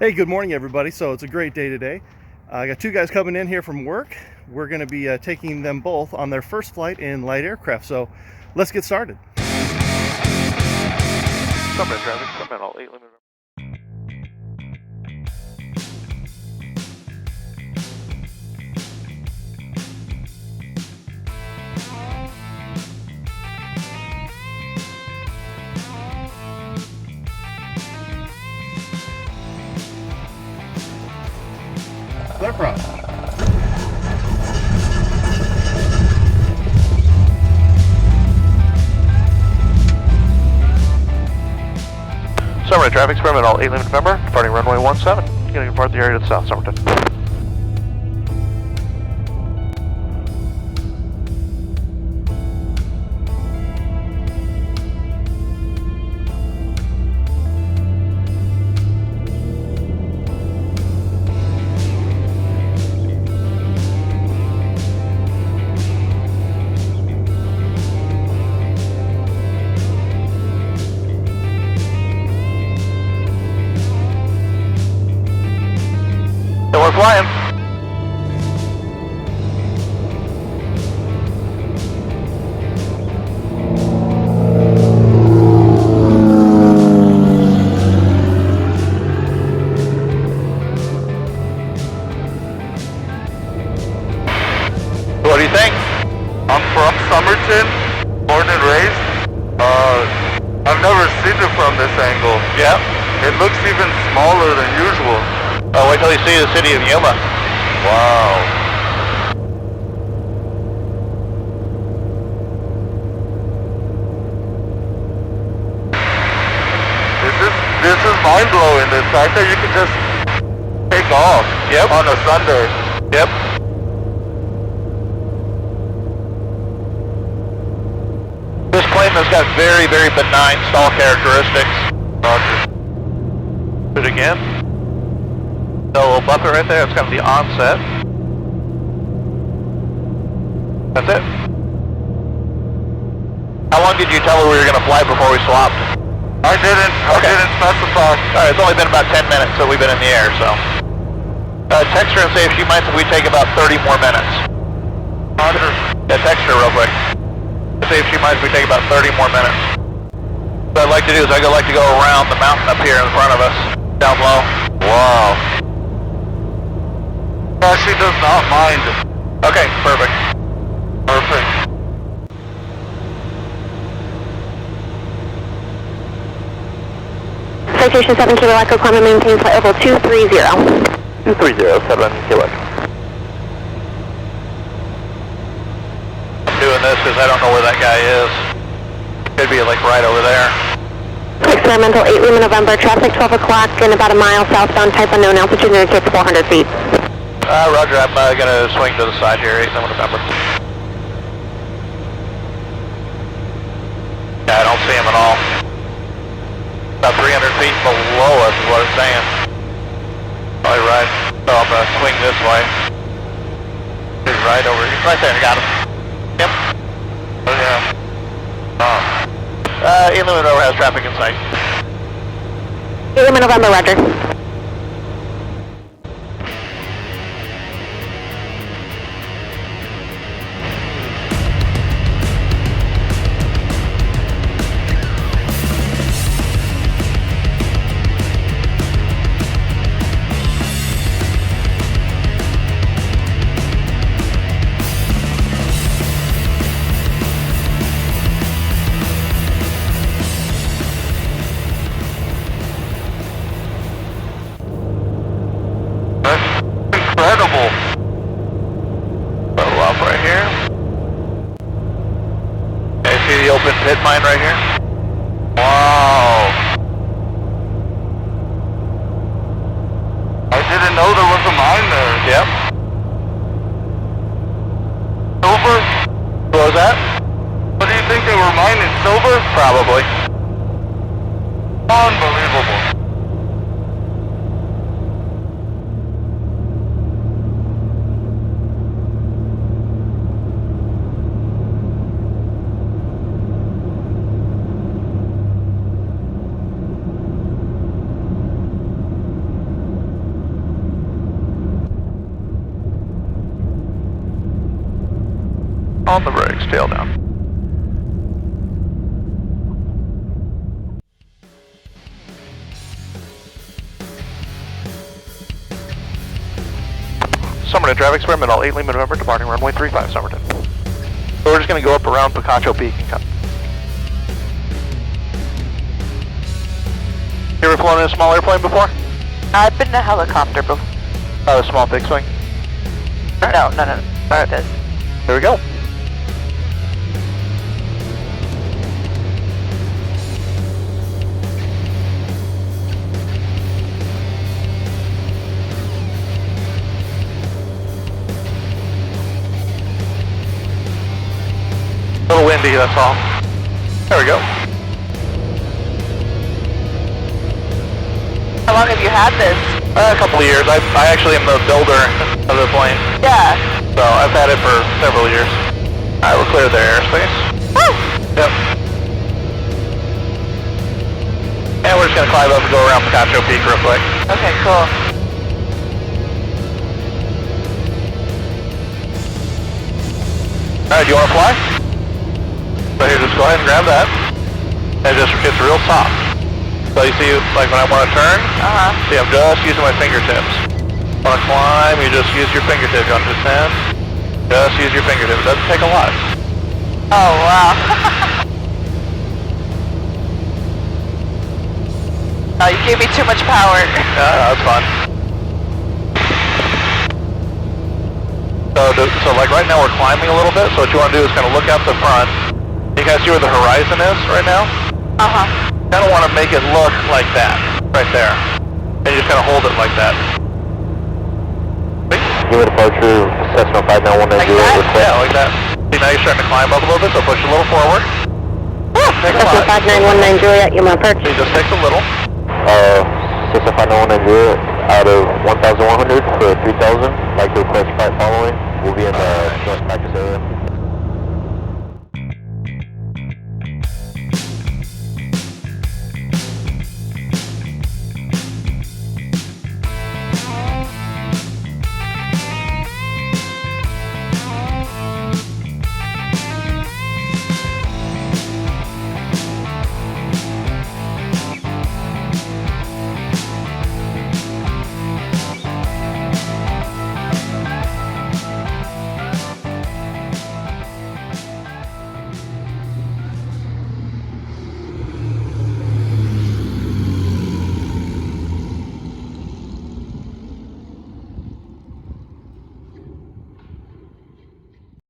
Hey, good morning, everybody. So it's a great day today. I got two guys coming in here from work. We're going to be taking them both on their first flight in light aircraft. So let's get started. Summit traffic, Summit all 8 limit. Clear front. Summit traffic, Summit all 8 limit November, departing runway 17. Getting depart the area to the south, Somerton. And we're flying. What do you think? I'm from Somerton, born and raised. I've never seen it from this angle. Yeah. It looks even smaller than usual. Oh, wait till you see the city of Yuma. Wow. This is mind blowing. The fact that you can just take off on a Sunday. Yep. This plane has got very, very benign stall characteristics. Roger. Do it again. The little buffer right there, it's kind of the onset. That's it. How long did you tell her we were going to fly before we swapped? I didn't specify. Alright, it's only been about 10 minutes so we've been in the air, so. Text her and say if she minds if we take about 30 more minutes. Roger. Yeah, text her real quick. See if she minds if we take about 30 more minutes. What I'd like to do is I'd like to go around the mountain up here in front of us, down low. Wow. She does not mind. Okay, perfect. Perfect. Citation 7 Kilo Echo, climb and maintain flight level 230. 2307 Quebec. I'm doing this because I don't know where that guy is. Could be like right over there. Experimental 8 Lima November, traffic 12 o'clock and about a mile southbound, type unknown, altitude indicates 400 feet. Roger, I'm gonna swing to the side here, 8 November. Yeah, I don't see him at all. About 300 feet below us is what it's saying. Probably right. So I'm gonna swing this way. He's right over here. Right there, got him. Yep. Oh yeah. 8 November has traffic in sight. 8 Lima November, roger. Incredible. Little up right here. Okay, see the open pit mine right here? Wow. I didn't know there was a mine there. Yep. Silver? What was that? What do you think they were mining? Silver? Probably. Unbelievable. On the brakes, tail down. Somerton, traffic experimental, 8 Lima November, departing runway 35, Somerton. So we're just going to go up around Picacho Peak and cut. You ever flown in a small airplane before? I've been in a helicopter before. Oh, a small fixed wing? No. Alright, this. Here we go. A little windy, that's all. There we go. How long have you had this? A couple of years. I actually am the builder of the plane. Yeah. So I've had it for several years. Alright, we're clear of their airspace. Woo! Yep. And we're just going to climb up and go around Picacho Peak real quick. Okay, cool. Alright, do you want to fly? So here, just go ahead and grab that. And it's real soft. So you see, like when I want to turn, see I'm just using my fingertips. Want to climb, you just use your fingertips, you understand? Just use your fingertips, it doesn't take a lot. Oh, wow. Oh, you gave me too much power. Yeah, that's fun. So like right now we're climbing a little bit, so what you want to do is kind of look out the front. You guys see where the horizon is right now? Kind of want to make it look like that, right there. And you just kind of hold it like that. Give it departure, Cessna 59190 Like that? request. Yeah, like that. See, now you're starting to climb up a little bit, so push a little forward. Take a Cessna lot. 5919 Juliet, you want approach. So you just takes a little. Cessna 59190 out of 1,100 for 3,000. Like to request flight following. We'll be in the joint practice area.